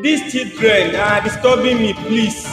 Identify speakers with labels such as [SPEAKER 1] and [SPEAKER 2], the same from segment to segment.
[SPEAKER 1] These children are disturbing me, please.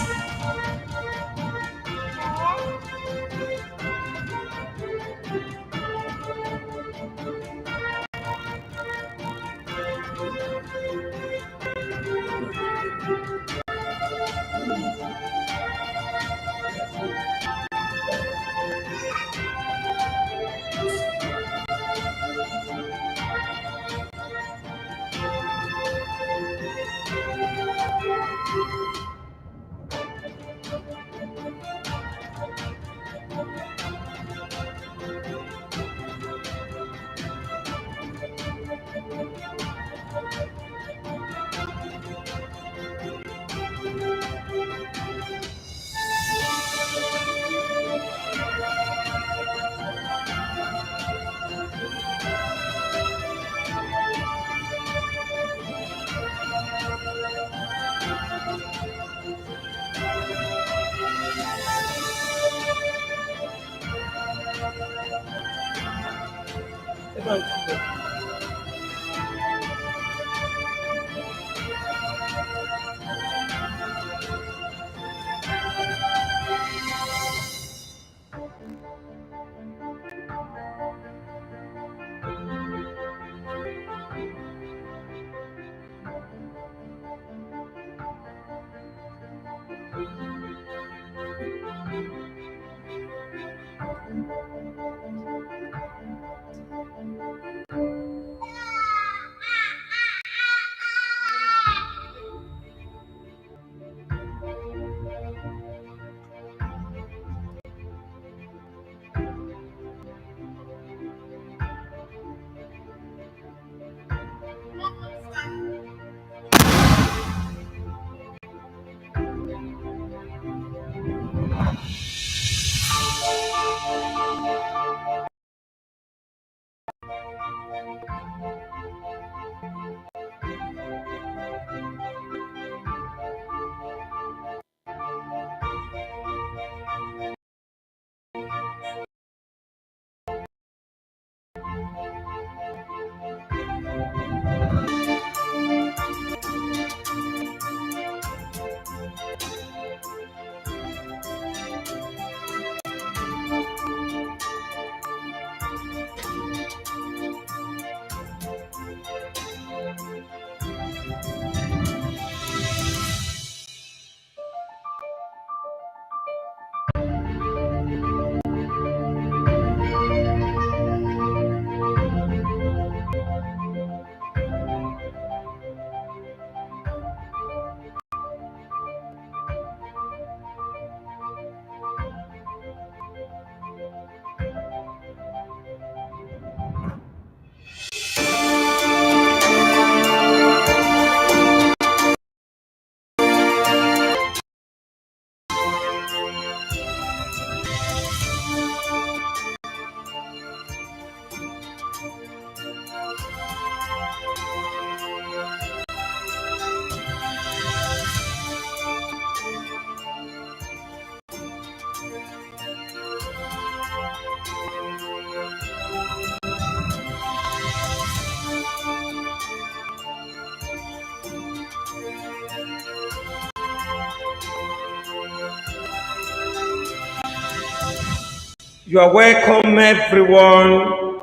[SPEAKER 1] You are welcome, everyone.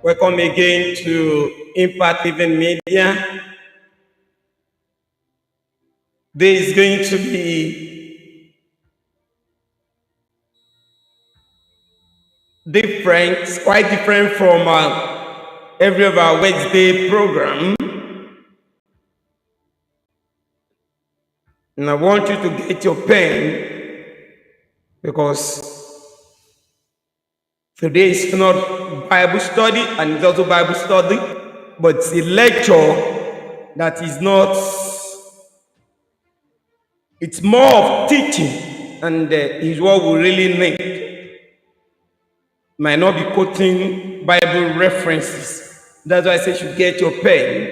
[SPEAKER 1] Welcome again to Impact Living Media. This is going to be different, quite different from every of our Wednesday program. And I want you to get your pen because today is not Bible study and it's also Bible study, but it's a lecture that is not, it's more of teaching. and is what we really need. Might not be quoting Bible references. That's why I say you should get your pen,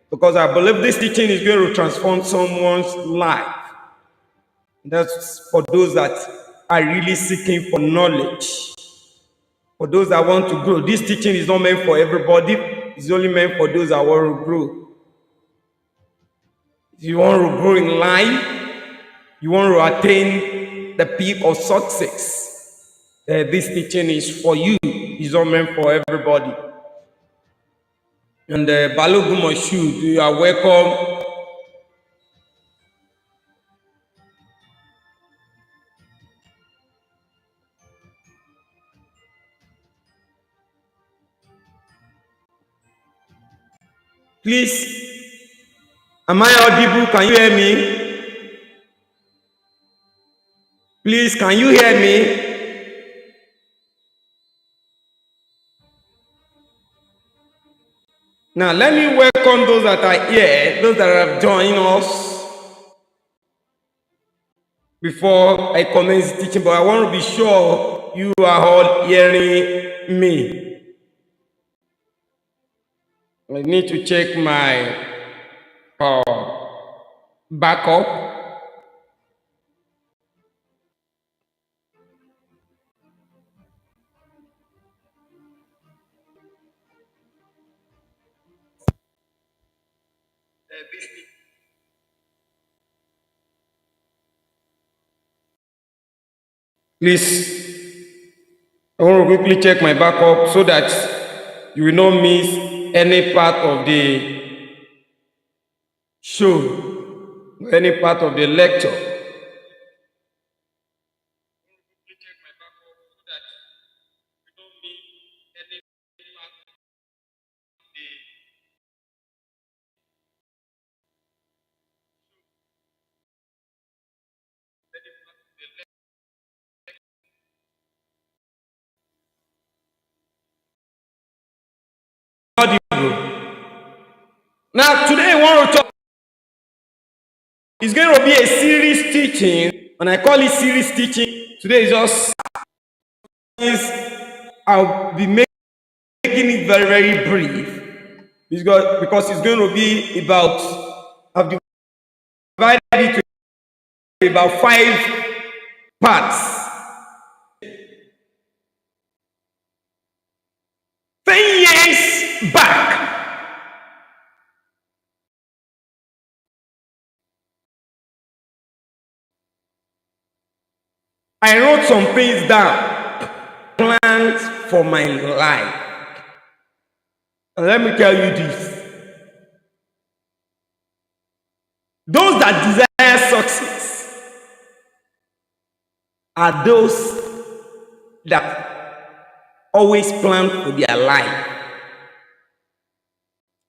[SPEAKER 1] because I believe this teaching is going to transform someone's life. That's for those that are really seeking for knowledge. For those that want to grow. This teaching is not meant for everybody. It's only meant for those that want to grow. If you want to grow in life, you want to attain the peak of success, this teaching is for you. It's not meant for everybody. And Balogun Moshood, you are welcome. Please, am I audible? Can you hear me? Please, can you hear me? Now, let me welcome those that are here, those that have joined us before I commence teaching, but I want to be sure you are all hearing me. I need to check my backup. Please, I want to quickly check my backup so that you will not miss any part of the show, any part of the lecture. Now, today I want to talk. It's going to be a series teaching, and I call it series teaching. Today is just I'll be making it very, very brief because it's going to be about. I've divided it to about 5 parts. 10 years back, I wrote some things down, plans for my life. And let me tell you this. Those that desire success are those that always plan for their life.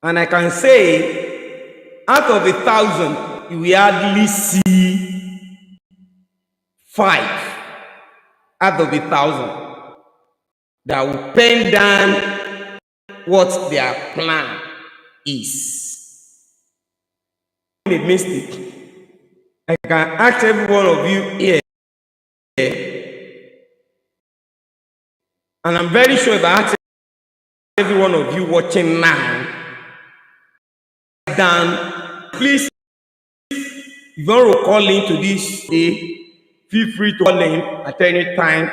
[SPEAKER 1] And I can say, out of 1,000, you will hardly see 5 out of 1,000 that will pen down what their plan is. A mistake. I can ask every one of you here, and I'm very sure if I ask every one of you watching now, down, please, if you want to call into this day, feel free to call in at any time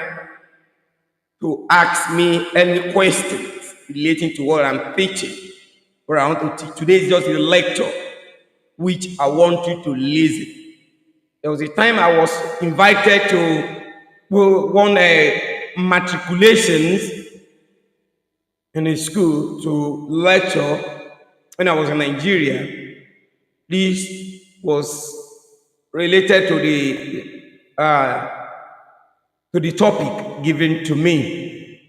[SPEAKER 1] to ask me any questions relating to what I'm teaching. What I want to teach today is just a lecture which I want you to listen. There was a time I was invited to one matriculations in a school to lecture when I was in Nigeria. This was related to the topic given to me,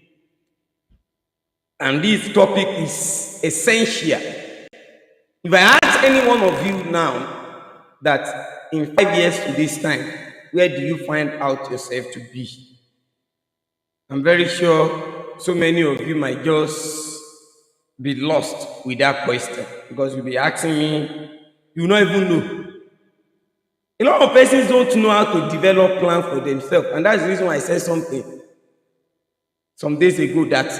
[SPEAKER 1] and this topic is essential. If I ask any one of you now that in 5 years to this time, where do you find out yourself to be? I'm very sure so many of you might just be lost with that question, because you'll be asking me, you don't even know. A lot of persons don't know how to develop plans for themselves, and that's the reason why I said something some days ago that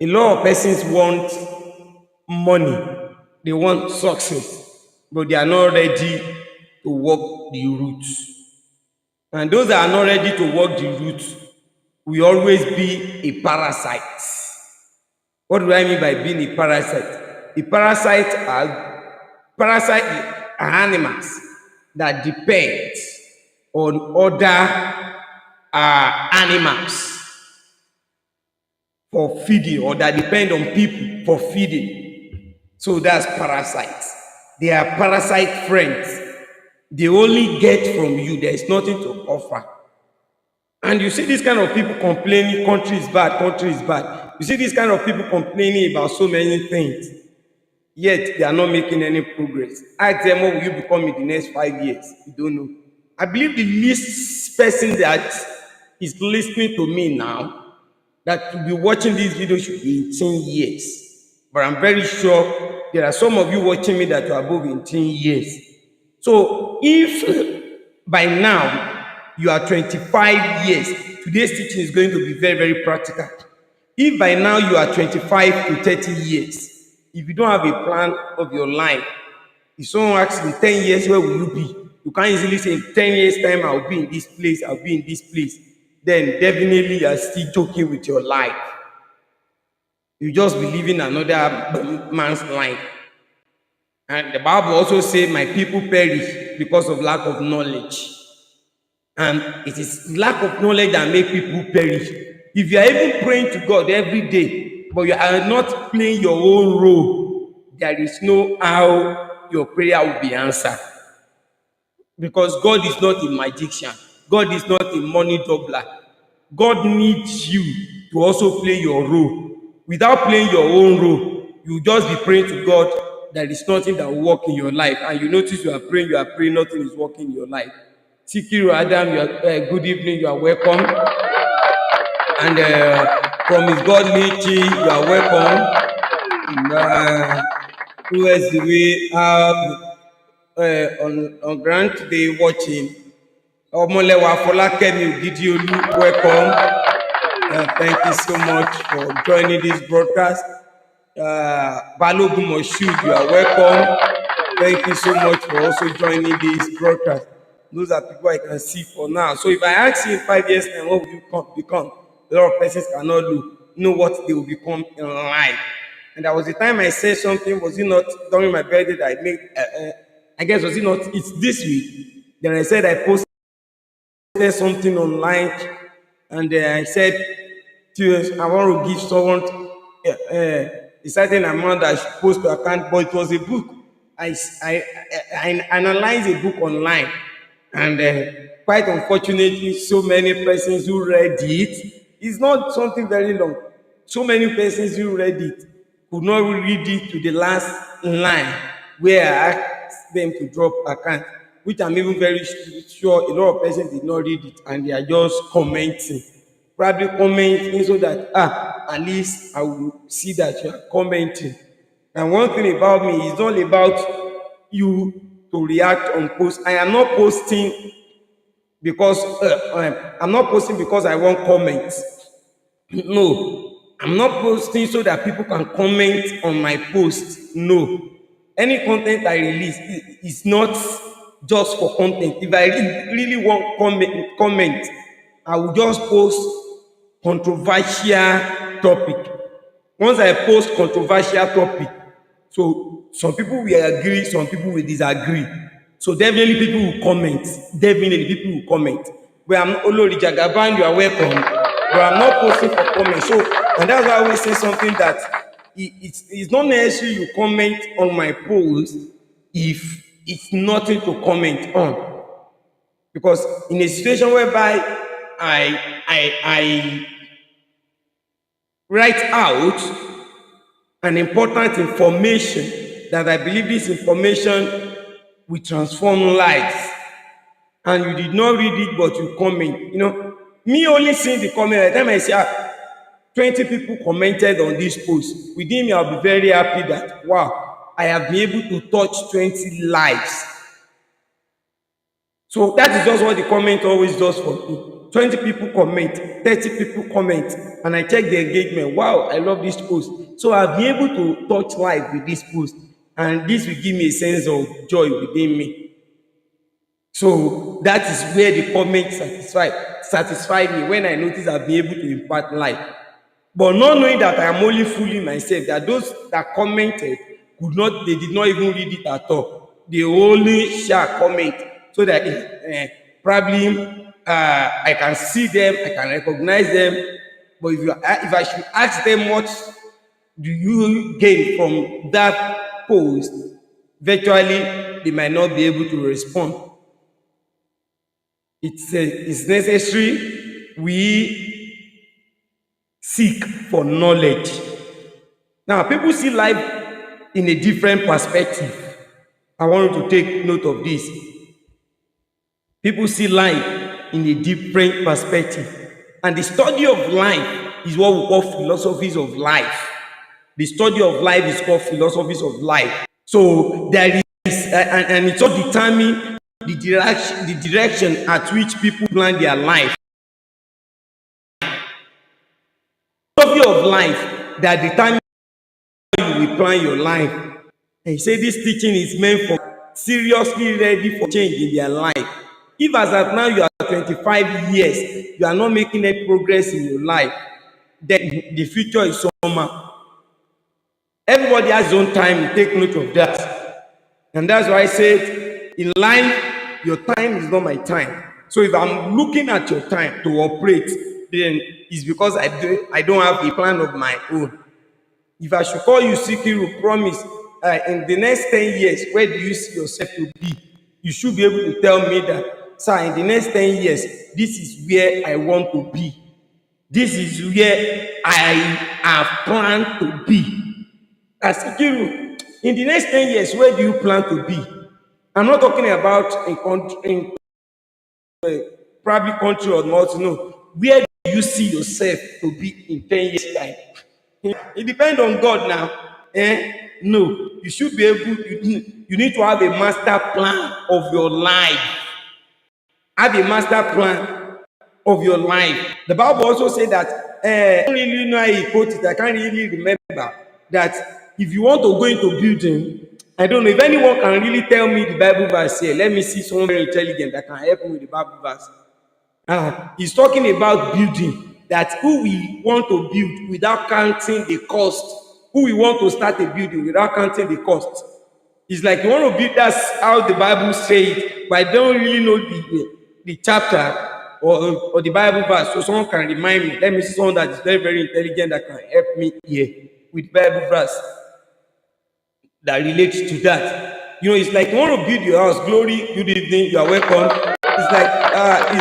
[SPEAKER 1] a lot of persons want money, they want success, but they are not ready to walk the route. And those that are not ready to walk the route will always be a parasite. What do I mean by being a parasite? A parasite are animals that depend on other animals for feeding, or that depend on people for feeding. So that's parasites. They are parasite friends. They only get from you. There is nothing to offer. And you see this kind of people complaining, country is bad, country is bad. You see this kind of people complaining about so many things, yet they are not making any progress. Ask them, what will you become in the next 5 years? You don't know. I believe the least person that is listening to me now, that will be watching this video, should be 18 years. But I'm very sure there are some of you watching me that are above 18 years. So if by now you are 25 years, today's teaching is going to be very, very practical. If by now you are 25 to 30 years, if you don't have a plan of your life, if someone asks in 10 years, where will you be? You can't easily say in 10 years' time, I'll be in this place, I'll be in this place. Then definitely you are still joking with your life. You just be living another man's life. And the Bible also says, my people perish because of lack of knowledge. And it is lack of knowledge that make people perish. If you are even praying to God every day, but you are not playing your own role, there is no how your prayer will be answered. Because God is not a magician. God is not a money doubler. God needs you to also play your role. Without playing your own role, you just be praying to God. There is nothing that will work in your life. And you notice you are praying, nothing is working in your life. Sikiru Adam, good evening, you are welcome. And Promise God Lichi, you are welcome. Who else do we have on Grant today watching? Omolewa Folakemi Ogidiolu, welcome. Thank you so much for joining this broadcast. Balogun Moshood, you are welcome. Thank you so much for also joining this broadcast. Those are people I can see for now. So if I ask you in 5 years time, what will you become? A lot of persons cannot know what they will become in life. And there was a time I said something, was it not during my birthday that I made, I guess, was it not, it's this week. Then I said I posted something online, and I said, I want to give someone a certain amount that I should post to account, but it was a book. I analyzed a book online, and quite unfortunately, so many persons who read it, it's not something very long. So many persons who read it could not read it to the last line where I asked them to drop account, which I'm even very sure a lot of persons did not read it, and they are just commenting. Probably commenting so that, at least I will see that you are commenting. And one thing about me is all about you to react on posts. I am not posting because I want comments. No, I'm not posting so that people can comment on my post. No, any content I release is not just for content. If I really want comment, I will just post controversial topic. Once I post controversial topic, so some people will agree, some people will disagree. So definitely people will comment. Definitely people will comment. But I'm Olori Jagaban, you are welcome. But I'm not posting for comment. So, and that's why I always say something that it's not necessary you comment on my post if it's nothing to comment on. Because in a situation whereby I write out an important information that I believe this information will transform lives, and you did not read it but you comment, me only seeing the comment, by the time I say 20 people commented on this post, within me I'll be very happy that wow, I have been able to touch 20 lives. So that is just what the comment always does for me. 20 people comment, 30 people comment, and I check the engagement. Wow, I love this post. So I'll be able to touch life with this post, and this will give me a sense of joy within me. So that is where the comment satisfied me when I notice I've been able to impart life. But not knowing that I am only fooling myself, that those that commented they did not even read it at all. They only share comment so that probably I can see them, I can recognize them. But if I should ask them what do you gain from that post, virtually they might not be able to respond. It's necessary we seek for knowledge. Now, people see life in a different perspective. I want you to take note of this. People see life in a different perspective. And the study of life is what we call philosophies of life. The study of life is called philosophies of life. So there is, and it's all determine the direction at which people plan their life. Philosophy of life that determine how you will plan your life. And he said this teaching is meant for seriously ready for change in their life. If as at now you are 25 years, you are not making any progress in your life, then the future is somehow. Everybody has his own time. Take note of that. And that's why I said, in life, your time is not my time. So if I'm looking at your time to operate, then it's because I don't have a plan of my own. If I should call you Sikiru, promise, in the next 10 years, where do you see yourself to be? You should be able to tell me that, sir, in the next 10 years, this is where I want to be. This is where I have planned to be. As Sikiru, in the next 10 years, where do you plan to be? I'm not talking about probably country or not. No. Where do you see yourself to be in 10 years' time? It depends on God now. No, you should be able, you need to have a master plan of your life. Have a master plan of your life. The Bible also said that, I don't really know how he quote it, I can't really remember, that if you want to go into building, I don't know if anyone can really tell me the Bible verse here. Let me see someone very intelligent that can help me with the Bible verse. He's talking about building, that who we want to build without counting the cost. Who we want to start a building without counting the cost. It's like you want to build, that's how the Bible says it, but I don't really know the chapter or the Bible verse, so someone can remind me. Let me see someone that is very, very intelligent that can help me here with Bible verse that relates to that. You know, it's like you want to build your house. Glory, good evening, you are welcome. It's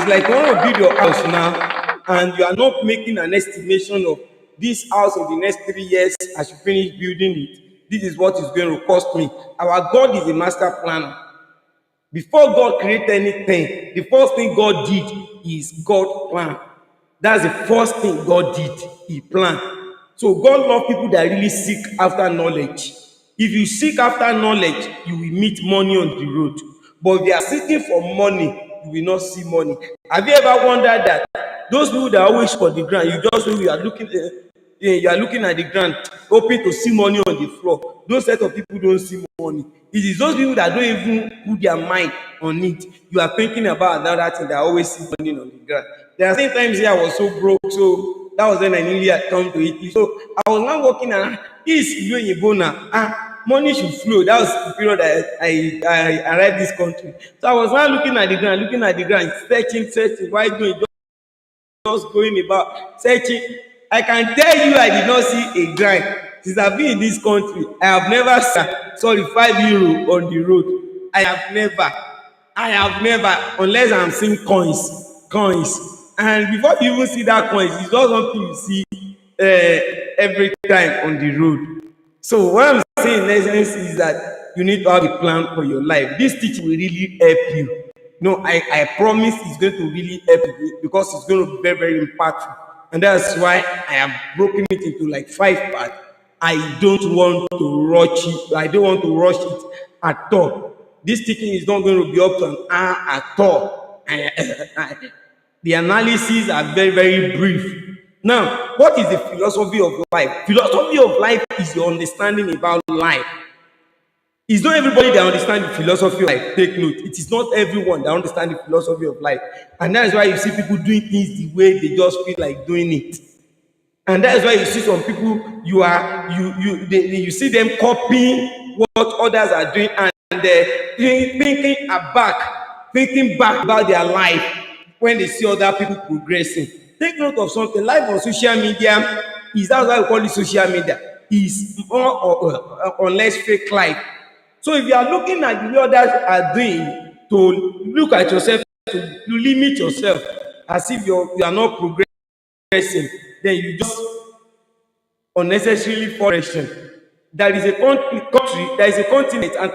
[SPEAKER 1] like you want to build your house now, and you are not making an estimation of this house in the next 3 years as you finish building it. This is what is going to cost me. Our God is a master planner. Before God created anything, the first thing God did is God plan. That's the first thing God did. He planned. So God loves people that really seek after knowledge. If you seek after knowledge, you will meet money on the road. But if you are seeking for money, you will not see money. Have you ever wondered that those people that always for the ground, you just know you are looking at the ground, hoping to see money on the floor. Those set of people don't see money. It is those people that don't even put their mind on it. You are thinking about another thing that always see money on the ground. There are some times here I was so broke, so that was when I nearly had come to it. So I was not working around. This is money should flow. That was the period I arrived this country. So I was now looking at the ground, searching. Why doing? Just going about searching. I can tell you I did not see a grind. Since I've been in this country, I have never seen 5 euro on the road. I have never, unless I'm seeing coins. And before you even see that coins, it's not something you see every time on the road. So what I'm saying in essence is that you need to have a plan for your life. This teaching will really help you. No, I promise it's going to really help you because it's going to be very, very impactful. And that's why I have broken it into like 5 parts. I don't want to rush it. I don't want to rush it at all. this teaching is not going to be up to an hour at all. The analyses are very, very brief. Now, what is the philosophy of life? Philosophy of life is your understanding about life. It's not everybody that understands the philosophy of life. Take note. It is not everyone that understands the philosophy of life. And that is why you see people doing things the way they just feel like doing it. And that is why you see some people, you see them copying what others are doing, and they're thinking back about their life when they see other people progressing. Take note of something. Life on social media is, that's why we call it social media, is more or less fake life. So if you are looking at the way others are doing, to look at yourself, to limit yourself as if you are not progressing, then you just unnecessarily progression. There is a country, there is a continent, an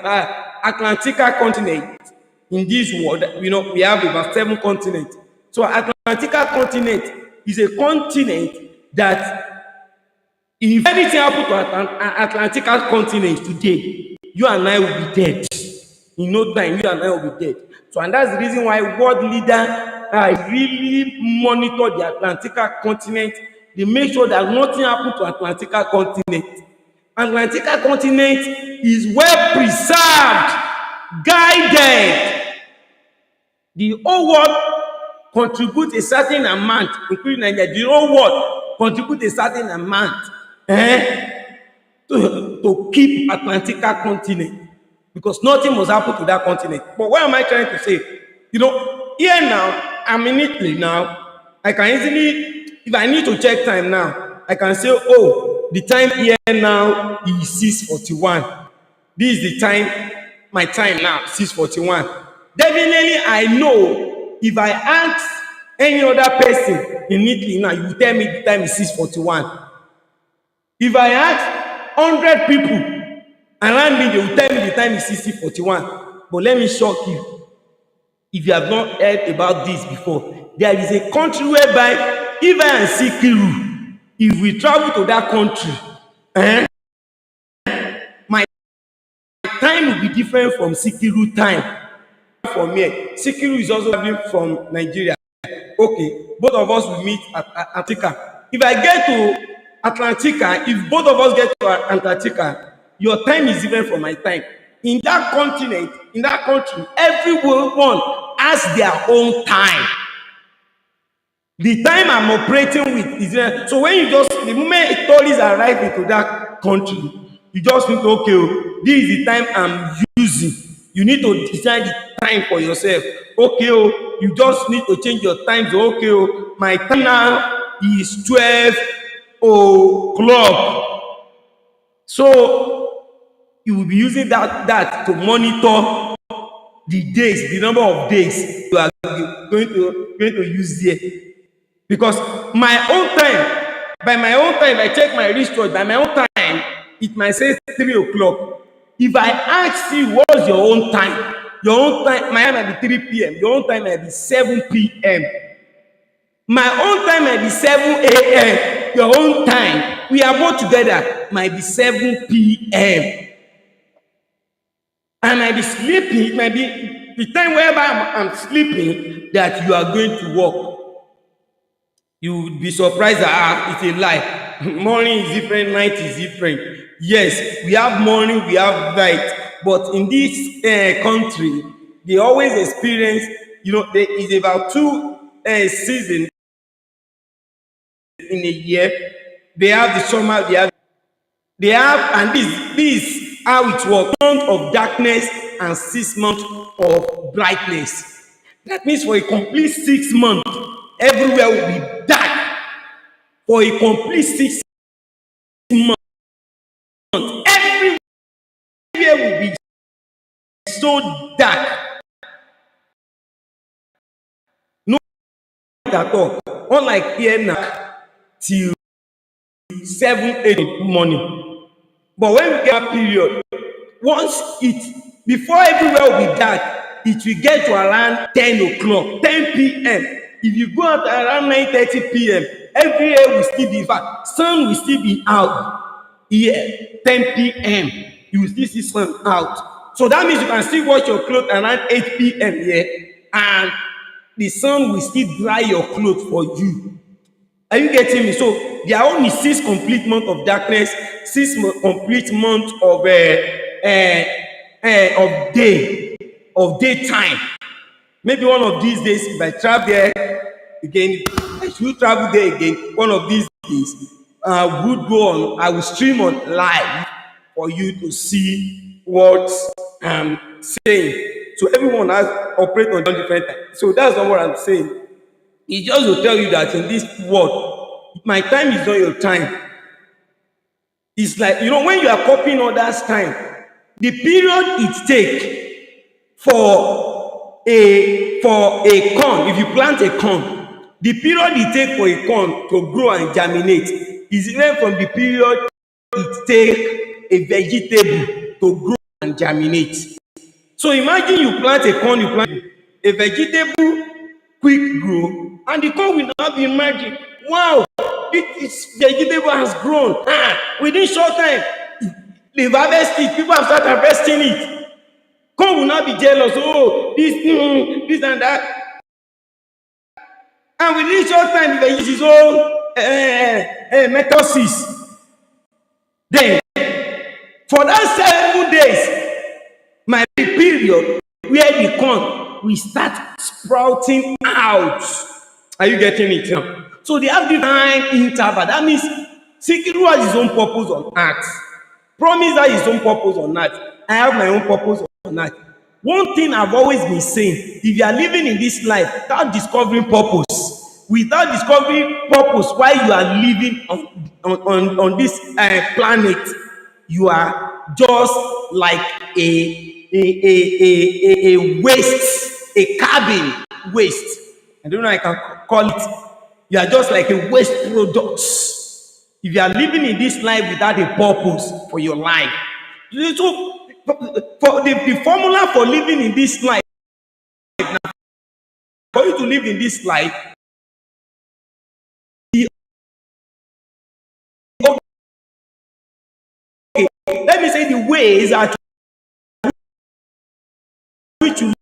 [SPEAKER 1] Atlantica continent in this world. We have about 7 continents. So Atlantica continent is a continent that, if everything happened to Atlantica continent today, you and I will be dead. In no time, you and I will be dead. So, and that's the reason why world leaders really monitor the Atlantica continent. They make sure that nothing happened to Atlantica continent. Atlantica continent is well preserved, guided. The whole world contributes a certain amount, including Nigeria. The whole world contributes a certain amount to keep Atlantica continent, because nothing must happen to that continent. But what am I trying to say? Here now, I'm in Italy now. I can easily, if I need to check time now, I can say, oh, the time here now is 6:41. This is the time, my time now, 6:41. Definitely, I know if I ask any other person in Italy now, you will tell me the time is 6:41. If I ask 100 people around me, they will tell me the time is 6:41. But let me shock you. If you have not heard about this before, there is a country whereby, even and Sikiru, if we travel to that country, my time will be different from Sikiru time. From here, Sikiru is also coming from Nigeria. Okay, both of us will meet at Atlantica. If I get to Atlantica, if both of us get to Atlantica, your time is different from my time. In that continent, in that country, everyone has their own time. The time I'm operating with is there. So when the moment tourists arrive into that country, you just think, okay, this is the time I'm using. You need to decide the time for yourself. Okay, you just need to change your time to, okay, my time now is 12 o'clock. So you will be using that to monitor the days, the number of days you are going to use there. Because my own time, by my own time, I check my wristwatch, by my own time, it might say 3 o'clock. If I ask you what's your own time, mine might be 3 p.m., your own time might be 7 p.m. My own time might be 7 a.m., your own time, we are both together, might be 7 p.m. I might be sleeping, it might be the time whereby I'm sleeping that you are going to work. You would be surprised that it's a lie. Morning is different, night is different. Yes, we have morning, we have night. But in this country, they always experience, there is about 2 seasons in a year. They have the summer, they have, and this how it works. 1 month of darkness and 6 months of brightness. That means for a complete 6 months, everywhere will be dark. For a complete 6 months, everywhere will be so dark. No at all. Unlike here now, till 7, 8 in the morning. But when we get a period, before everywhere will be dark, it will get to around 10 o'clock, 10 p.m. If you go out around 9:30 p.m., everywhere will still be dark. Sun will still be out. Here, 10 p.m., you will still see sun out. So that means you can still wash your clothes around 8 p.m. here, and the sun will still dry your clothes for you. Are you getting me? So their own is 6 complete months of darkness, complete months of daytime. Maybe one of these days, if I travel there again, I should travel there again. One of these days, I would go on. I will stream on live for you to see what I'm saying. So everyone has operate on different time. So that's not what I'm saying. It's just to tell you that in this world, my time is not your time. It's like, when you are copying others' time, the period it take for a corn, if you plant a corn, the period it take for a corn to grow and germinate is even from the period it take a vegetable to grow and germinate. So imagine you plant a corn, you plant a vegetable, quick grow, and the corn will not be emerging. Wow, this vegetable has grown. Within short time, they've harvested it. People have started harvesting it. Corn will not be jealous. Oh, this and that. And within short time, the vegetable is all mitosis. Then, for that 7 days, my period where the corn will start sprouting out. Are you getting it now? So they have different interval. That means Sikiru has his own purpose on earth. Promise has his own purpose on earth. I have my own purpose on earth. One thing I've always been saying, if you are living in this life without discovering purpose, while you are living on this planet, you are just like a waste, a carbon waste. I don't know how I can call it. You are just like a waste product. If you are living in this life without a purpose for your life, so for the formula for living in this life, for you to live in this life, okay, let me say the ways at which you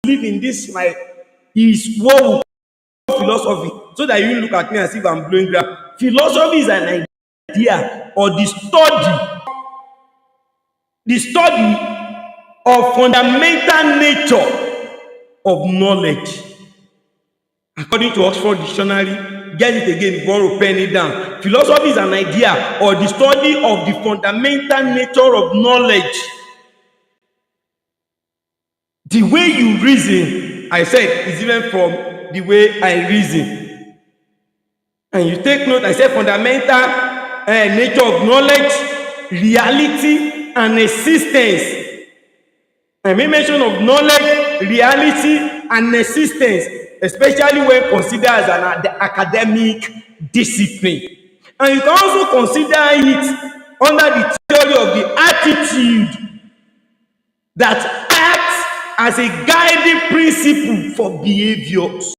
[SPEAKER 1] live in this life is what we call philosophy. So that you look at me as if I'm blowing ground. Philosophy is an idea or the study of fundamental nature of knowledge. According to Oxford Dictionary, get it again if you want to pen it down. Philosophy is an idea or the study of the fundamental nature of knowledge. The way you reason, I said, is different from the way I reason. And you take note, I said fundamental nature of knowledge, reality, and existence. I made mention of knowledge, reality, and existence, especially when considered as an academic discipline. And you can also consider it under the theory of the attitude that acts as a guiding principle for behaviors.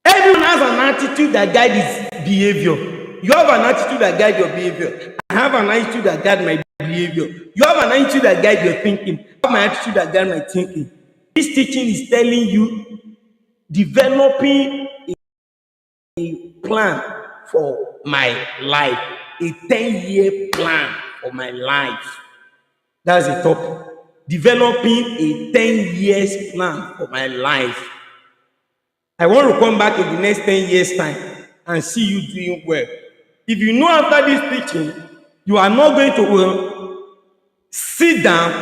[SPEAKER 1] Everyone has an attitude that guides his behavior. You have an attitude that guides your behavior. I have an attitude that guides my behavior. You have an attitude that guides your thinking. I have my attitude that guides my thinking. This teaching is telling you developing a plan for my life, a 10-year plan for my life. That's the topic. Developing a 10 years plan for my life. I want to come back in the next 10 years' time and see you doing well. If you know after this teaching, you are not going to sit down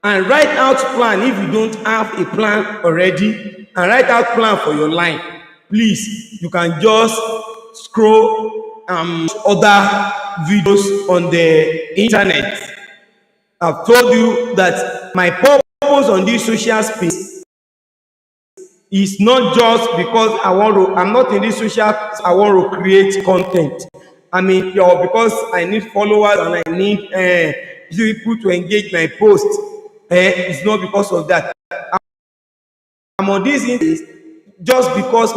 [SPEAKER 1] and write out plan if you don't have a plan already, and write out plan for your life. Please, you can just scroll other videos on the internet. I've told you that my purpose on this social space is not just because I'm not in this social, I want to create content. I mean, or because I need followers and I need people to engage my post. It's not because of that. I'm on this just because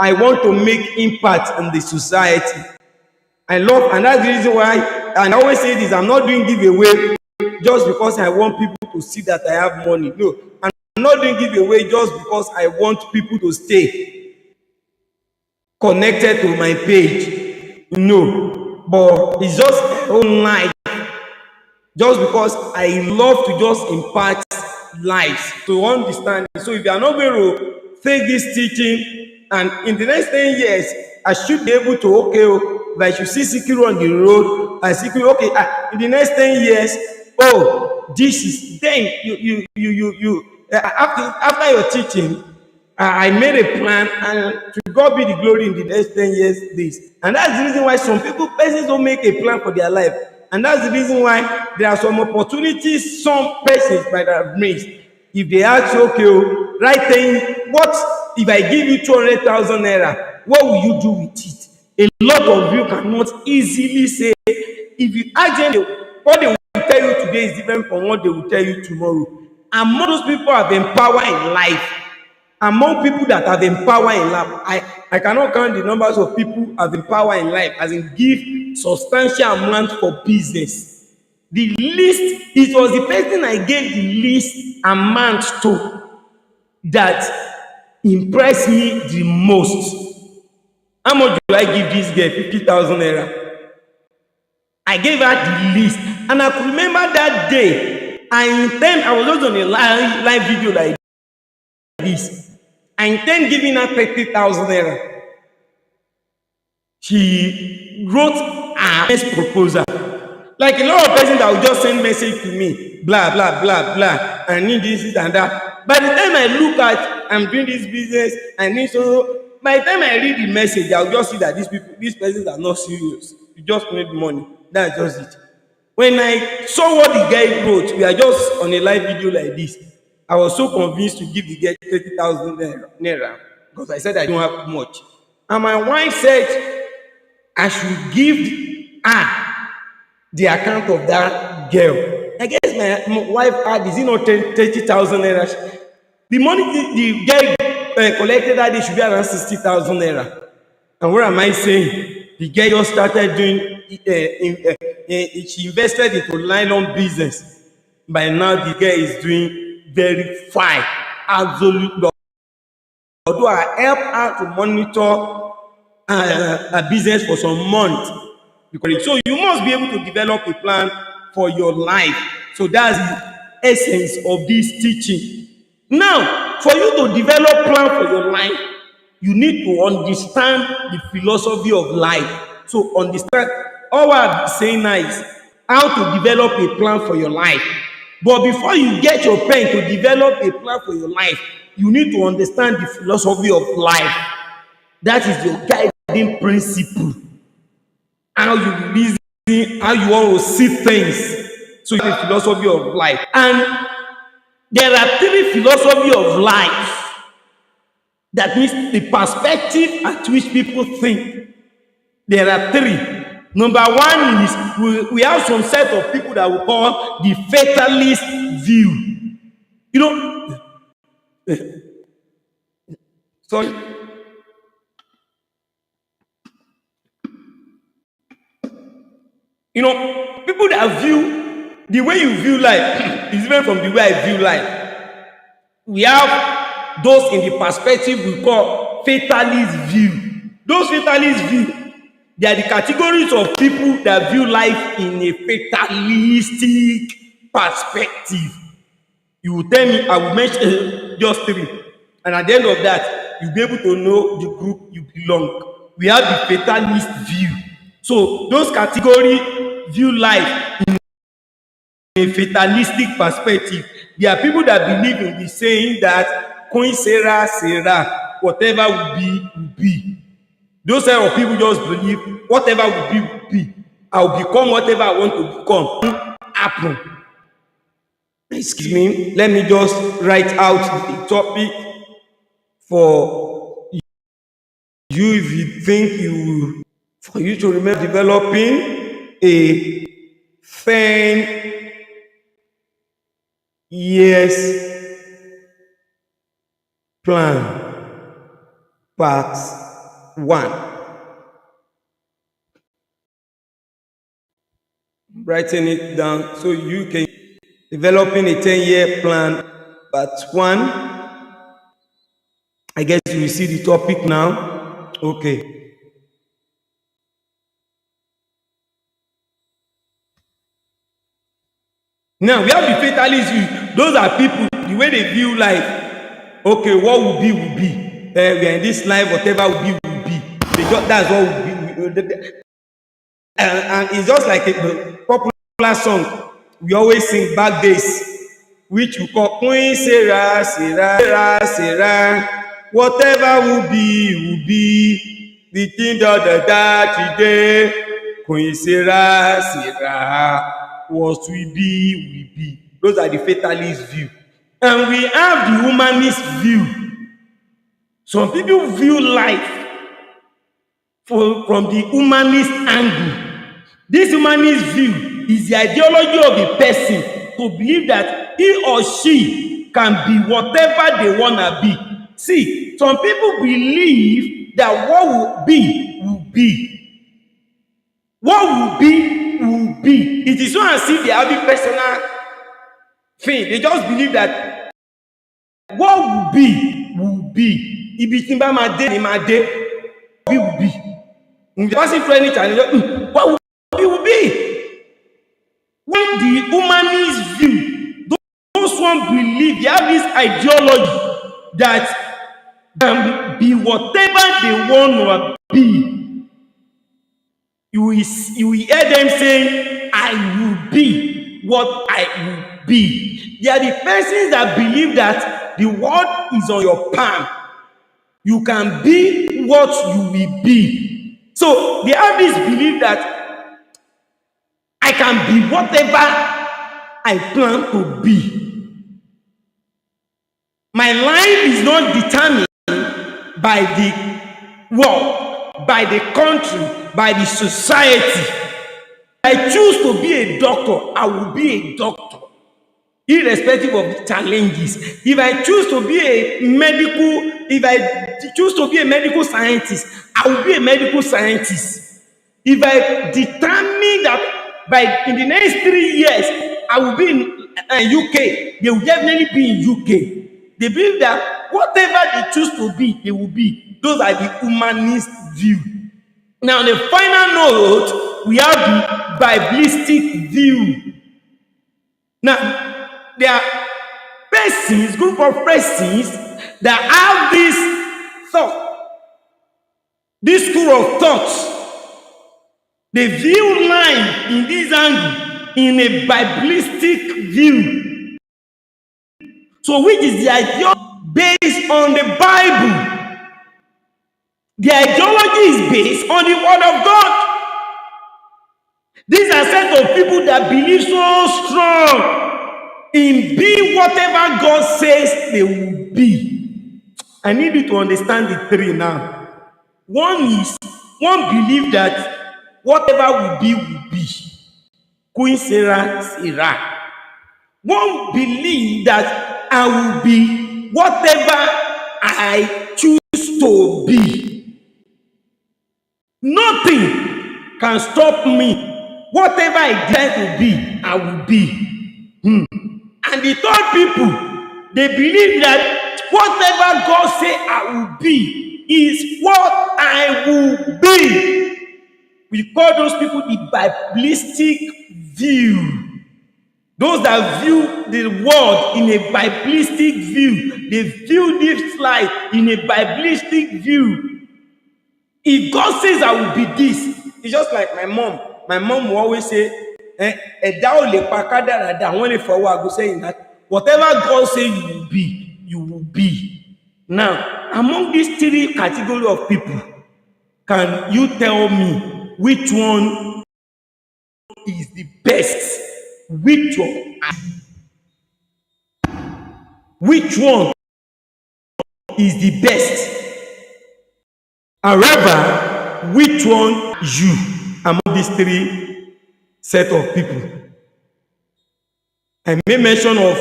[SPEAKER 1] I want to make impact in the society. I love, and that's the reason why and I always say this, I'm not doing giveaway just because I want people to see that I have money. No, I'm not doing giveaway just because I want people to stay connected to my page. No, but it's just my own life. Just because I love to just impart lives to understand. So if you are not going to take this teaching, and in the next 10 years, I should be able to, okay, if I should see Sikiru on the road, I see, okay, in the next 10 years, oh, this is, then after your teaching, I made a plan, and to God be the glory in the next 10 years, this. And that's the reason why some persons don't make a plan for their life. And that's the reason why there are some opportunities some persons might have missed. If they ask you, okay, right thing, what if I give you 200,000 naira, what will you do with it? A lot of you cannot easily say. If you ask them, what they will tell you today is different from what they will tell you tomorrow. And most people have been power in life. Among people that have been power in life, I cannot count the numbers of people have been power in life, as in give substantial amount for business. The least, it was the person I gave the least amount to that impressed me the most. How much do I give this girl? 50,000 naira. I gave her the least. And I could remember that day. I was just on a live video like this. I intend giving her 30,000 naira. She wrote her best proposal. Like a lot of persons that will just send message to me, blah, blah, blah, blah, I need this and that. By the time I look at, I'm doing this business, I need so, by the time I read the message, I'll just see that these persons are not serious. You just need money. That's just it. When I saw what the guy wrote, we are just on a live video like this. I was so convinced to give the guy 30,000 naira because I said I don't have much. And my wife said I should give her the account of that girl. I guess my wife had, is it not 30,000 naira? The money the guy collected that day should be around 60,000 naira. And what am I saying? The girl just started doing, she invested into nylon business. By now, the girl is doing very fine. Absolutely. Although I help her to monitor a business for some months. So you must be able to develop a plan for your life. So that's the essence of this teaching. Now, for you to develop plan for your life, you need to understand the philosophy of life. So understand, all I'm saying now is how to develop a plan for your life. But before you get your pen to develop a plan for your life, you need to understand the philosophy of life. That is your guiding principle. How you reason, how you want to see things. So the philosophy of life. And there are three philosophies of life. That means the perspective at which people think. There are three. Number one is we have some set of people that we call the fatalist view. You know, sorry. You know, people that view, the way you view life is different from the way I view life. We have those in the perspective we call fatalist view. Those fatalist view, they are the categories of people that view life in a fatalistic perspective. You will tell me, I will mention just three. And at the end of that, you'll be able to know the group you belong. We have the fatalist view. So those categories view life in a fatalistic perspective. There are people that believe in the saying that coin sera sera, whatever will be, will be. Those kind of people just believe whatever will be, will be. I'll become whatever I want to become. Happen. Excuse me, let me just write out the topic for you if you think you, for you to remember developing a 10 years plan, part 1. writing it down so you can developing a 10-year plan. But one, I guess you will see the topic now. Okay. Now we have the fatalist view. Those are people, the way they view life. Okay, what will be will be. We are in this life, whatever will be will be. That's what will be. And it's just like a popular song we always sing back days, which we call Queen Sarah, Sarah, Sarah. Whatever will be. The thing that today, Queen Sarah, Sarah. What will be. Those are the fatalist view. And we have the humanist view. Some people view life from the humanist angle. This humanist view is the ideology of the person to believe that he or she can be whatever they want to be. See, some people believe that what will be will be. What will be will be. It is not as if they have a personal thing. They just believe that what will be will be. Ibi tí n bá máa dé ni máa dé. Will be. If you ask for any challenge, what will be? When the humanist view, those one believe, they have this ideology that can be whatever they want to be. You will hear them saying, I will be what I will be. They are the persons that believe that the world is on your palm. You can be what you will be. So they have this belief that I can be whatever I plan to be. My life is not determined by the world, by the country, by the society. If I choose to be a doctor, I will be a doctor, irrespective of the challenges. If I choose to be a medical scientist, I will be a medical scientist. If I determine that in the next 3 years, I will be in UK, they will definitely be in UK. They believe that whatever they choose to be, they will be. Those are the humanist view. Now, the final note, we have the Biblistic view. Now, there are persons, group of persons that have this thought, this school of thoughts. They view life in this angle, in a Biblistic view. So, which is the ideology based on the Bible? The ideology is based on the Word of God. These are set of people that believe so strong in being whatever God says they will be. I need you to understand the three now. One believe that whatever will be, will be. Queen Sarah, Sarah. One believe that I will be whatever I choose to be. Nothing can stop me. Whatever I dare to be, I will be. And the third people, they believe that whatever God say I will be is what I will be. We call those people the Biblistic view. Those that view the world in a Biblistic view, they view this life in a Biblistic view. If God says I will be this, it's just like my mom. My mom will always say, ẹ̀dá ò lè pa kádàrá dà, wọ́n lè fọwọ́ aago sẹ́yìn náà. Whatever God says you will be, you will be. Now, among these three categories of people, can you tell me which one is the best? Which one is the best? However, which one you among these three set of people? I may mention of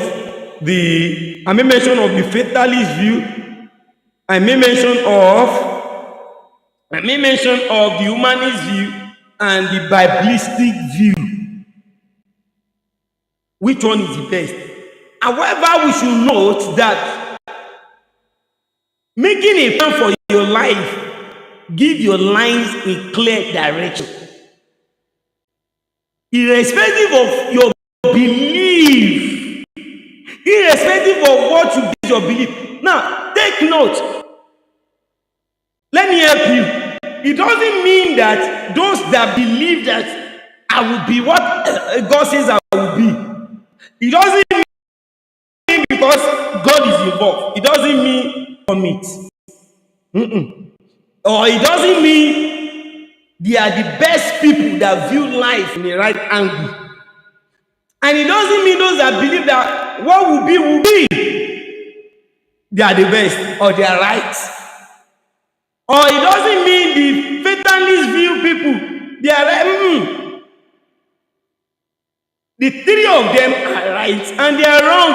[SPEAKER 1] the fatalist view. I may mention of the humanist view and the Biblistic view. which one is the best. However, we should note that making a plan for your life give your life a clear direction, irrespective of your belief, irrespective of what you base your belief. Now, take note. Let me help you. It doesn't mean that those that believe that I will be what God says I will be. It doesn't mean because God is involved. It doesn't mean commit. Or it doesn't mean they are the best people that view life in the right angle. And it doesn't mean those that believe that what will be will be. They are the best or they are right. Or it doesn't mean the fatalist view people, they are right. The three of them are right and they are wrong.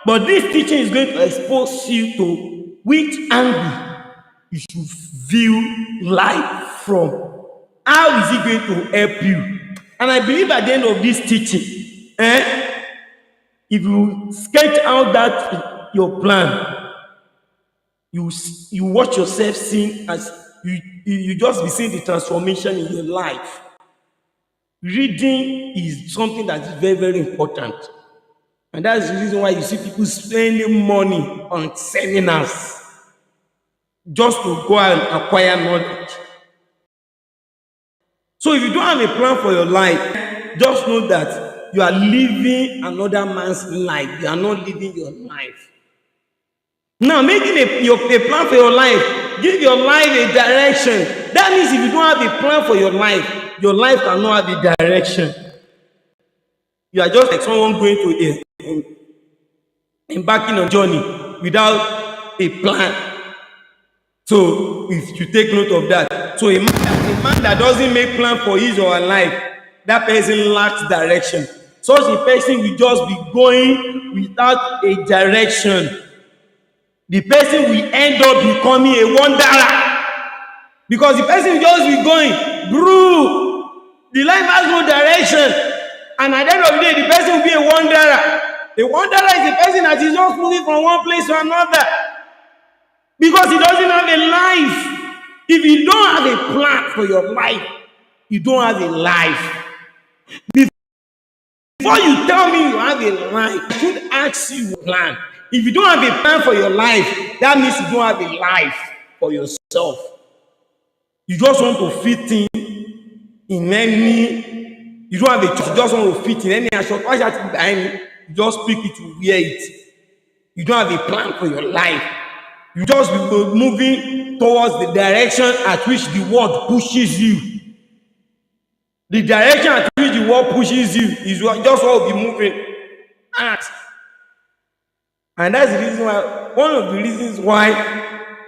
[SPEAKER 1] But this teaching is going to expose you to which angle you should view life from. How is it going to help you? And I believe at the end of this teaching, if you sketch out that your plan, you watch yourself seeing as you just be seeing the transformation in your life. Reading is something that is very, very important. And that's the reason why you see people spending money on seminars just to go and acquire knowledge. So if you don't have a plan for your life, just know that you are living another man's life. You are not living your life. Now, making a plan for your life, give your life a direction. That means if you don't have a plan for your life cannot have a direction. You are just like someone going to embarking on a journey without a plan. So if you take note of that, so a man that doesn't make plan for his or her life, that person lacks direction. Such a person will just be going without a direction. The person will end up becoming a wanderer because the person will just be going, bro, the life has no direction, and at the end of the day, the person will be a wanderer. A wanderer is a person that is just moving from one place to another because he doesn't have a life. If you don't have a plan for your life, you don't have a life. Before you tell me you have a life, I should ask you a plan. If you don't have a plan for your life, that means you don't have a life for yourself. You just want to fit in any, you don't have a choice, you just want to fit in any action. Why should you behind me? You just pick it to wear it. You don't have a plan for your life. You just be moving towards the direction at which the world pushes you. The direction at which the world pushes you is just what will be moving at. And that's the reason why, one of the reasons why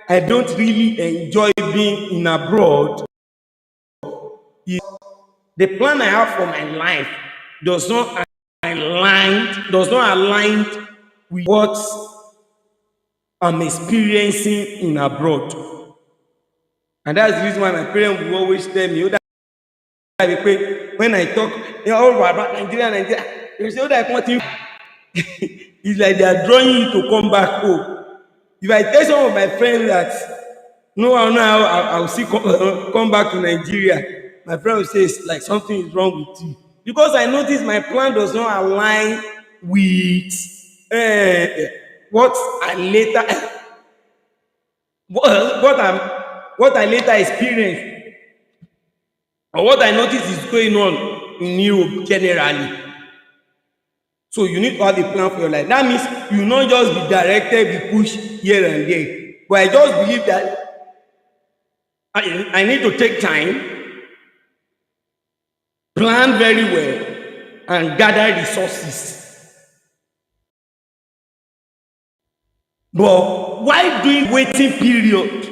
[SPEAKER 1] I don't really enjoy being in abroad is the plan I have for my life does not align with what I'm experiencing in abroad. And that's the reason why my parents will always tell me, when I talk all about Nigeria, they say, I want you. It's like they are drawing you to come back home. If I tell some of my friends that no, I'll see come back to Nigeria, my friend will say it's like something is wrong with you. Because I notice my plan does not align with what I later experienced, or what I notice is going on in Europe generally. So you need to have a plan for your life. That means you will not just be directed, be pushed here and there. But I just believe that I need to take time, plan very well, and gather resources. But why doing waiting period?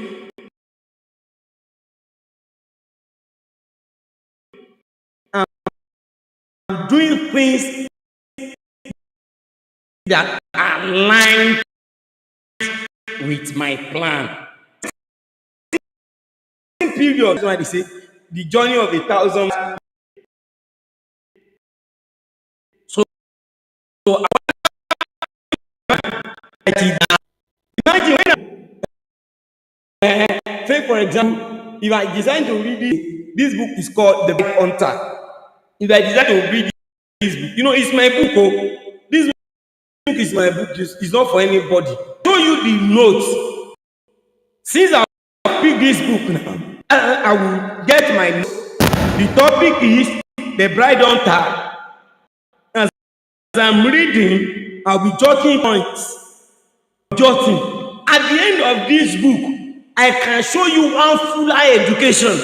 [SPEAKER 1] I'm doing things that are aligned with my plan. Period. That's why they say the journey of 1,000. So So I write it down. Imagine when say for example, if I decide to read this book is called The Big Hunter. If I decide to read this book, it's my book. Oh, this book is my book. It's not for anybody. Show you the notes. Since I pick this book now, I will get my notes. The topic is The Bride Hunter. As I'm reading, I'll be jotting points. Jotting. At the end of this book, I can show you one full high education,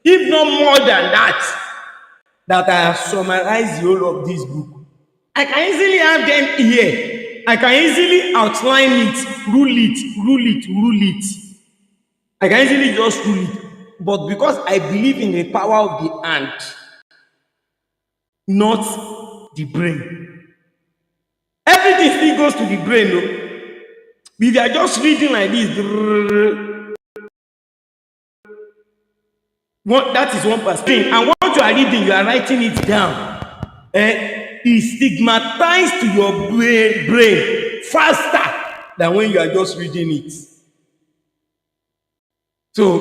[SPEAKER 1] if not more than that I have summarized the whole of this book. I can easily have them here. I can easily outline it, rule it. I can easily just rule it. But because I believe in the power of the hand, not the brain. Everything still goes to the brain, no? If you are just reading like this, that is 1%. And what you are reading, you are writing it down. Is stigmatized to your brain faster than when you are just reading it. So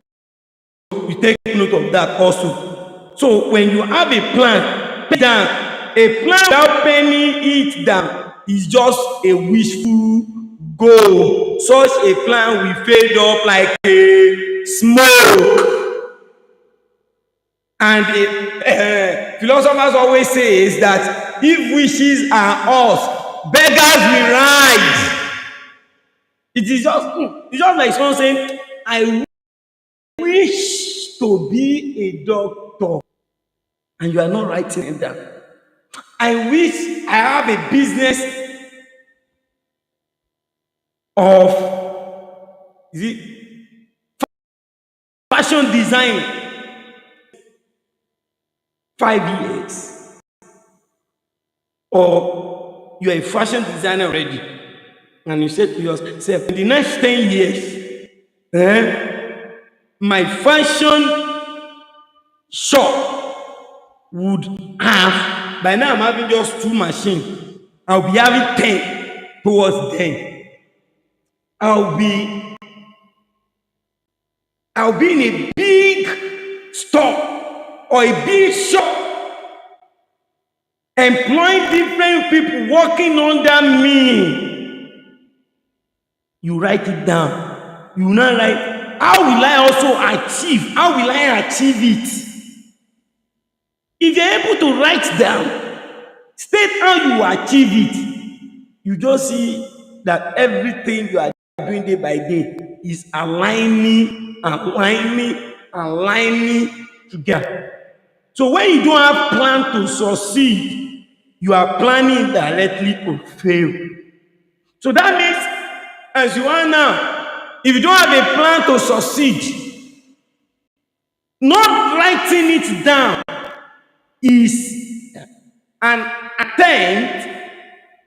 [SPEAKER 1] you take note of that also. So when you have a plan, pen down. A plan without penning it down is just a wishful goal. Such a plan will fade up like a smoke. And philosophers always say is that if wishes are us, beggars will ride. It's just like someone saying, I wish to be a doctor, and you are not writing it down. I wish I have a business of fashion design. 5 years, or you're a fashion designer already, and you say to yourself, in the next 10 years, my fashion shop would have, by now I'm having just 2 machines, I'll be having 10 towards then. I'll be in a big store or a big shop, employing different people working under me. You write it down. You now write, how will I also achieve? How will I achieve it? If you're able to write down, state how you achieve it, you just see that everything you are doing day by day is aligning together. So when you don't have plan to succeed, you are planning directly to fail. So that means, as you are now, if you don't have a plan to succeed, not writing it down is an attempt,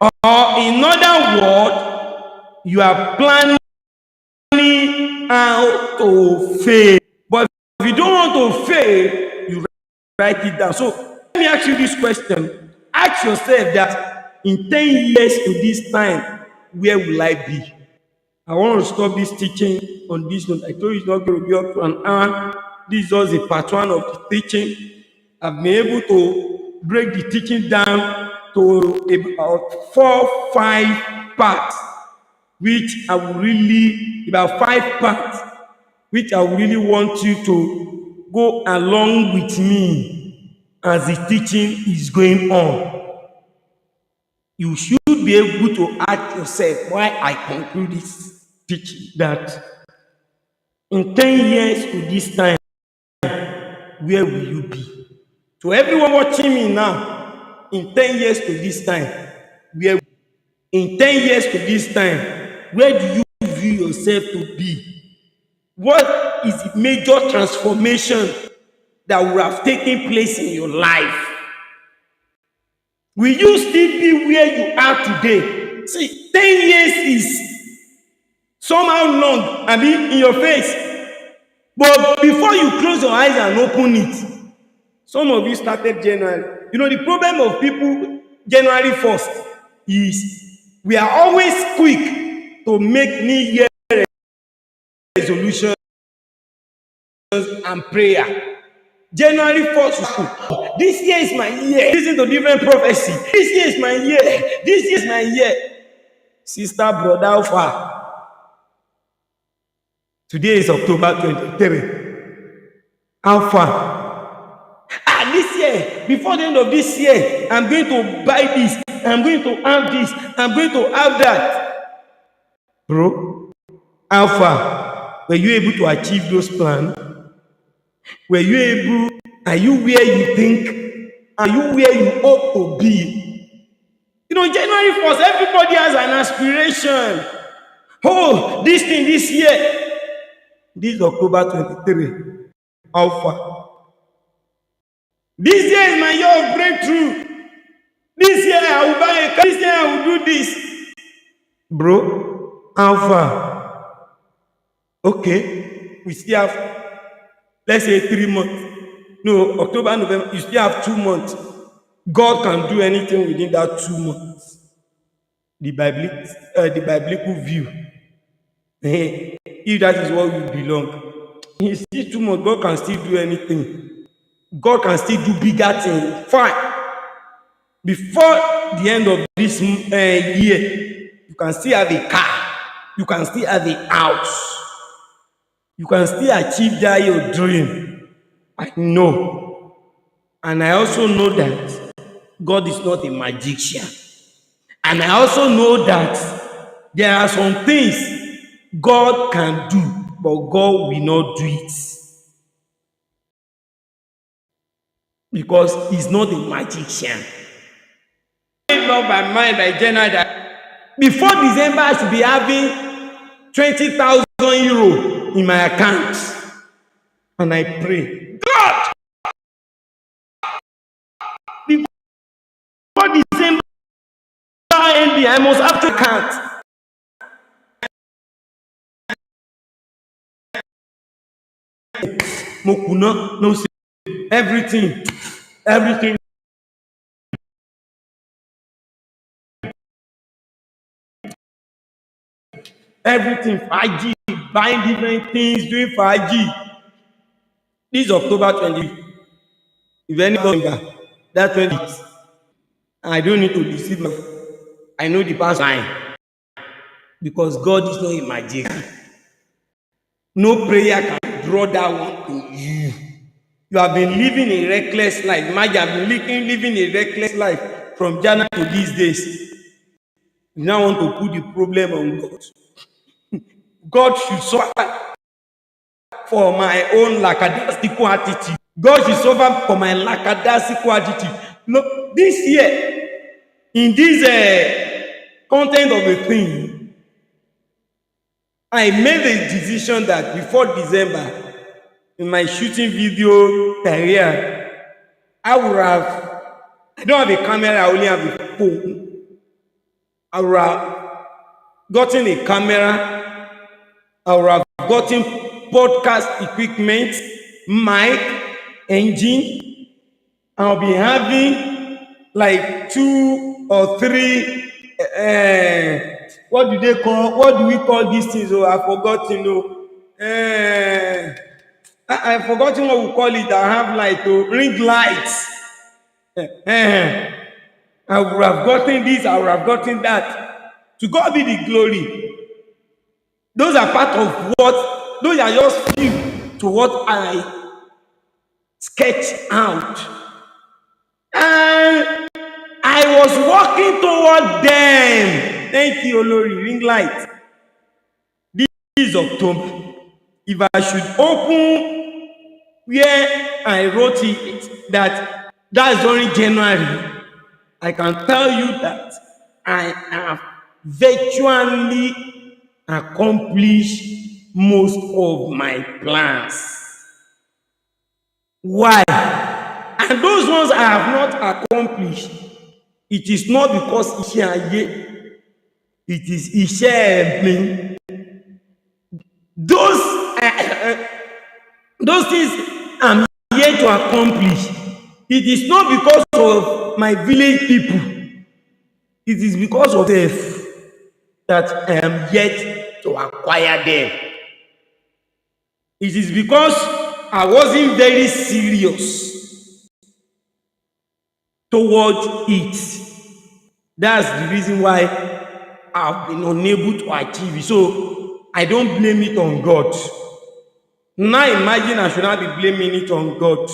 [SPEAKER 1] or in other words, you are planning how to fail. But if you don't want to fail, you write it down. So let me ask you this question. Ask yourself that in 10 years to this time, where will I be? I want to stop this teaching on this note. I told you it's not going to be up to an hour. This is just a part 1 of the teaching. I've been able to break the teaching down to about 4-5 parts, which I will really, about 5 parts, which I really want you to go along with me as the teaching is going on. You should be able to ask yourself why I conclude this teaching, that in 10 years to this time, where will you be? To everyone watching me now, in 10 years to this time, in 10 years to this time, where do you view yourself to be? What is the major transformation that will have taken place in your life? Will you still be where you are today? See, 10 years is somehow long, I mean, in your face. But before you close your eyes and open it, some of you started January. The problem of people, January 1st, is we are always quick to make New Year resolutions and prayer. January 1st, this year is my year. Listen to different prophecy. This year is my year. This year is my year. Sister, brother, Alpha. Today is October 23. Alpha. This year, before the end of this year, I'm going to buy this. I'm going to have this. I'm going to have that. Bro, Alpha, were you able to achieve those plans? Were you able? Are you where you think? Are you where you ought to be? You know, January 1st, everybody has an aspiration. Oh, this thing this year. This is October 23. Alpha. This year is my year of breakthrough. This year I will buy a car. This year I will do this. Bro, Alpha. Okay, we still have, let's say 3 months. No, October, November, you still have 2 months. God can do anything within that 2 months. The biblical view. If that is what we belong, in still 2 months, God can still do anything. God can still do bigger things. Fine. Before the end of this year, you can still have a car. You can still have a house. You can still achieve that your dream. I know. And I also know that God is not a magician. And I also know that there are some things God can do, but God will not do it. Because he's not a magician. I made up my mind by January that before December I should be having 20,000 euro in my account. And I pray, God, before December ending, I must have to account. Mokuna, no, everything. Everything 5G, buying different things, doing 5G. This is October 20. If any longer, that 20. I don't need to deceive myself. I know the past line. Because God is not a magician. No prayer can draw that one to you. You have been living a reckless life. Imagine, I've been living a reckless life from January to these days. You now want to put the problem on God. God should suffer for my own lackadaisical attitude. God should suffer for my lackadaisical attitude. Look, this year, in this content of a thing, I made a decision that before December, in my shooting video career, I don't have a camera, I only have a phone. I would have gotten a camera, I would have gotten podcast equipment, mic, engine. I'll be having like 2 or 3 what do we call these things? Oh, I've forgotten. I've forgotten what we call it. I have like ring lights. I would have gotten this, I would have gotten that. To God be the glory. Those are part of what, those are just few to what I sketched out. And I was walking toward them. Thank you, Olori, ring light. This is October. If I should open where I wrote it, that's during January, I can tell you that I have virtually accomplished most of my plans. Why? And those ones I have not accomplished, it is not because iṣẹ́ ayé, it is iṣẹ́ ẹ̀mí. Those things I'm here to accomplish, it is not because of my village people. It is because of faith that I am yet to acquire them. It is because I wasn't very serious toward it. That's the reason why I've been unable to achieve it. So I don't blame it on God. Now imagine I should not be blaming it on God.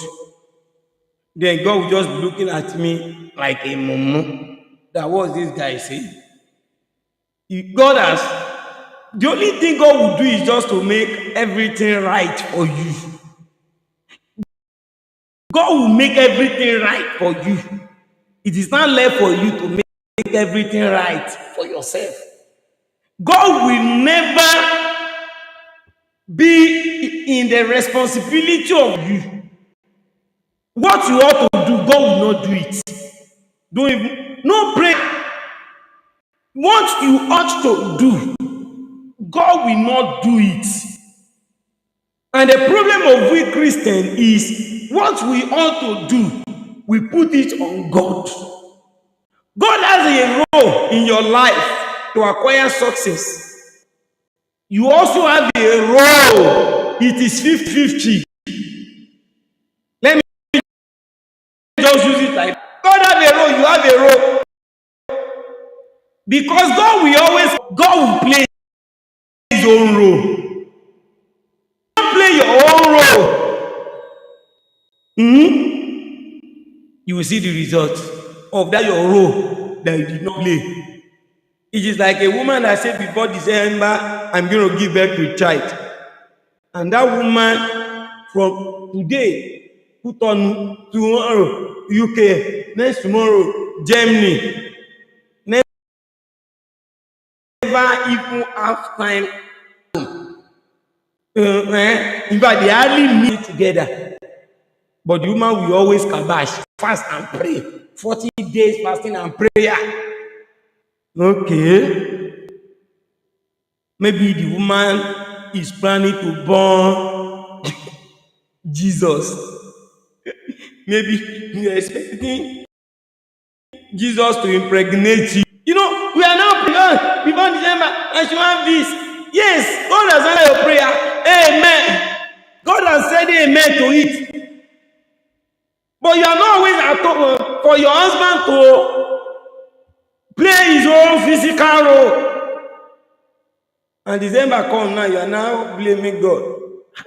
[SPEAKER 1] Then God will just be looking at me like a mumu. That was this guy saying. God has, the only thing God will do is just to make everything right for you. God will make everything right for you. It is not left for you to make everything right for yourself. God will never be in the responsibility of you. What you ought to do, God will not do it. Don't even, no pray. What you ought to do, God will not do it. And the problem of we Christians is what we ought to do, we put it on God. God has a role in your life to acquire success. You also have a role. It is 50-50. Let me just use it like God have a role, you have a role. Because God will play his own role. You don't play your own role. You will see the result of that your role that you did not play. It is like a woman that said before December, I'm going to give birth to a child. And that woman from today put on tomorrow UK, next tomorrow Germany, never even have time. In fact, they hardly meet together. But the woman will always kabash, fast and pray. 40 days fasting and prayer. Okay. Maybe the woman is planning to born Jesus. Maybe you're expecting Jesus to impregnate you. You know, we are now before December, and she want this. Yes, God has answered your prayer. Amen. God has said amen to it. But you are not always at home for your husband to play his own physical role. And December come now, you are now blaming God.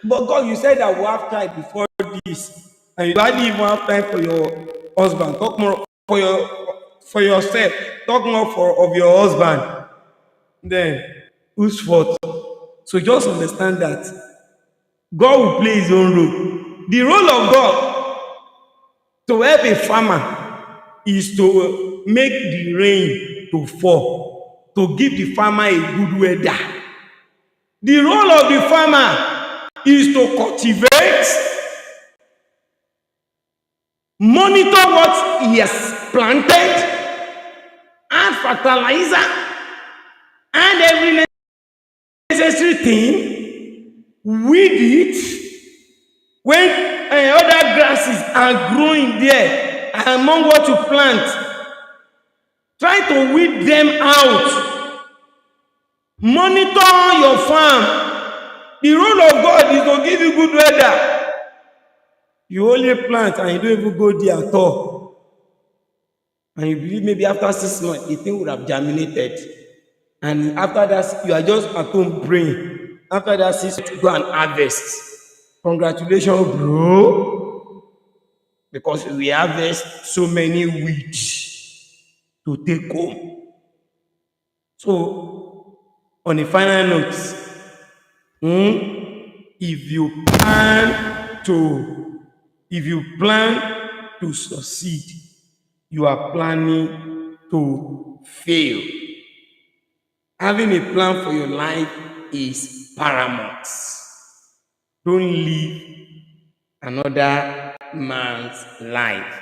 [SPEAKER 1] But God, you said that we have time before this. And you hardly even have time for your husband. Talk more for yourself. Talk more of your husband. Then whose fault? So just understand that God will play his own role. The role of God to help a farmer is to make the rain to fall, to give the farmer a good weather. The role of the farmer is to cultivate, monitor what he has planted, add fertilizer, and every necessary thing, weed it. When other grasses are growing there among what you plant, try to weed them out. Monitor your farm. The role of God is to give you good weather. You only plant and you don't even go there at all. And you believe maybe after 6 months, the thing would have germinated. And after that, you are just at home praying. After that 6 months, you go and harvest. Congratulations, bro. Because we harvest so many weeds to take home. So, on a final note, if you plan to succeed, you are planning to fail. Having a plan for your life is paramount. Don't live another man's life.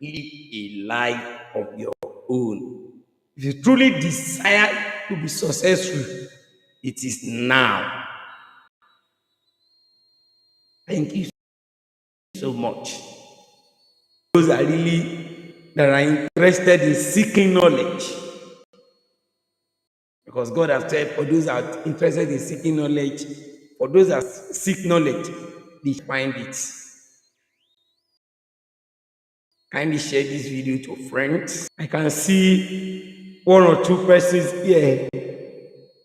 [SPEAKER 1] Live a life of your own. If you truly desire to be successful, it is now. Thank you so much. Those are really that are interested in seeking knowledge. Because God has said, for those that are interested in seeking knowledge, for those that seek knowledge, they find it. Kindly share this video to friends. I can see one or two persons here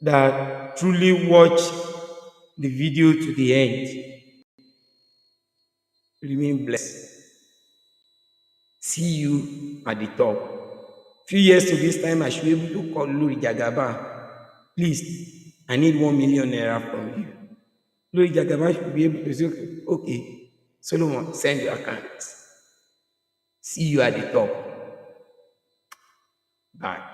[SPEAKER 1] that truly watch the video to the end. Remain blessed. See you at the top. Few years to this time, I should be able to call Lori Jagaba. Please, I need 1 million naira from you. Lori Jagaba should be able to say, okay, Solomon, send your account. See you at the top. Bye.